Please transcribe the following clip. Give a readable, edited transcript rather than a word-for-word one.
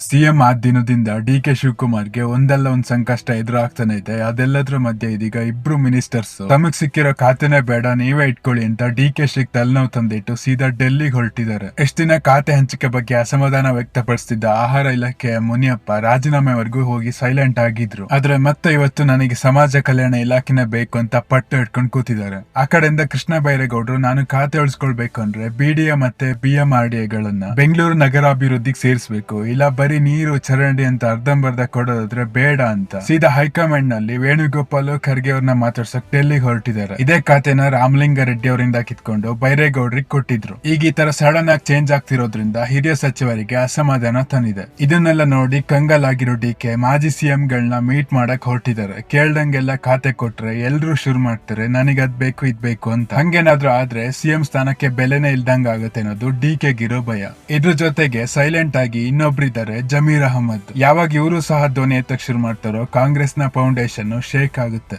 CM ಆದ ದಿನದಿಂದ ಡಿ.ಕೆ. ಶಿವಕುಮಾರ್ಗೆ ಒಂದಲ್ಲ ಒಂದ್ ಸಂಕಷ್ಟ ಎದುರಾಗ್ತಾನೆ ಇದೆ. ಅದೆಲ್ಲದ್ರ ಮಧ್ಯೆ ಇದೀಗ ಇಬ್ರು ಮಿನಿಸ್ಟರ್ಸ್ ತಮಗ್ ಸಿಕ್ಕಿರೋ ಖಾತೆನೇ ಬೇಡ ನೀವೇ ಇಟ್ಕೊಳ್ಳಿ ಅಂತ ಡಿ.ಕೆ. ಶಿಗ್ ತಲೆನೋವು ತಂದಿಟ್ಟು ಸೀದಾ ಡೆಲ್ಲಿಗೆ ಹೊರಟಿದ್ದಾರೆ. ಎಷ್ಟ್ ದಿನ ಖಾತೆ ಹಂಚಿಕೆ ಬಗ್ಗೆ ಅಸಮಾಧಾನ ವ್ಯಕ್ತಪಡಿಸ್ತಿದ್ದ ಆಹಾರ ಇಲಾಖೆಯ ಮುನಿಯಪ್ಪ ರಾಜೀನಾಮೆವರೆಗೂ ಹೋಗಿ ಸೈಲೆಂಟ್ ಆಗಿದ್ರು. ಆದ್ರೆ ಮತ್ತೆ ಇವತ್ತು ನನಗೆ ಸಮಾಜ ಕಲ್ಯಾಣ ಇಲಾಖೆನೇ ಬೇಕು ಅಂತ ಪಟ್ಟು ಹಿಡ್ಕೊಂಡು ಕೂತಿದ್ದಾರೆ. ಆ ಕಡೆಯಿಂದ ಕೃಷ್ಣ ಬೈರೇಗೌಡರು ನಾನು ಖಾತೆ ಉಳಿಸ್ಕೊಳ್ಬೇಕು ಅಂದ್ರೆ ಬಿಡಿಎ ಮತ್ತೆ BMRDAಗಳನ್ನ ಬೆಂಗಳೂರು ನಗರಾಭಿವೃದ್ಧಿಗೆ ಸೇರಿಸಬೇಕು, ಇಲ್ಲ ಬರೀ ನೀರು ಚರಂಡಿ ಅಂತ ಅರ್ಧಂಬರ್ಧ ಕೊಡೋದಾದ್ರೆ ಬೇಡ ಅಂತ ಸೀದಾ ಹೈಕಮಾಂಡ್ ನಲ್ಲಿ ವೇಣುಗೋಪಾಲ್ ಖರ್ಗೆ ಅವ್ರನ್ನ ಮಾತಾಡ್ಸಕ್ ಡೆಲ್ಲಿಗೆ ಹೊರಟಿದ್ದಾರೆ. ಇದೇ ಖಾತೆನ ರಾಮಲಿಂಗಾರೆಡ್ಡಿ ಅವರಿಂದ ಕಿತ್ಕೊಂಡು ಬೈರೇಗೌಡರಿಗೆ ಕೊಟ್ಟಿದ್ರು. ಈಗ ಈ ತರ ಸಡನ್ ಆಗಿ ಚೇಂಜ್ ಆಗ್ತಿರೋದ್ರಿಂದ ಹಿರಿಯ ಸಚಿವರಿಗೆ ಅಸಮಾಧಾನ ತಂದಿದೆ. ಇದನ್ನೆಲ್ಲ ನೋಡಿ ಕಂಗಾಲಾಗಿರೋ ಡಿ.ಕೆ. ಮಾಜಿ ಸಿಎಂಗಳನ್ನ ಮೀಟ್ ಮಾಡಕ್ ಹೊರಟಿದ್ದಾರೆ. ಕೇಳ್ದಂಗೆಲ್ಲ ಖಾತೆ ಕೊಟ್ರೆ ಎಲ್ರು ಶುರು ಮಾಡ್ತಾರೆ ನನಗ್ ಅದ್ ಬೇಕು ಇದ್ ಬೇಕು ಅಂತ. ಹಂಗೇನಾದ್ರೂ ಆದ್ರೆ ಸಿಎಂ ಸ್ಥಾನಕ್ಕೆ ಬೆಲೆನೇ ಇಲ್ದಂಗ ಆಗತ್ತೆ ಅನ್ನೋದು ಡಿ.ಕೆ.ಗಿರೋ ಭಯ. ಇದ್ರ ಜೊತೆಗೆ ಸೈಲೆಂಟ್ ಆಗಿ ಇನ್ನೊಬ್ರಿದ್ದಾರೆ ಜಮೀರ್ ಅಹಮದ್. ಯಾವಾಗ ಇವರು ಸಹ ಧ್ವನಿ ಎತ್ತಕ್ ಶುರು ಮಾಡ್ತಾರೋ ಕಾಂಗ್ರೆಸ್ನ ಫೌಂಡೇಶನ್ ಶೇಕ್ ಆಗುತ್ತೆ.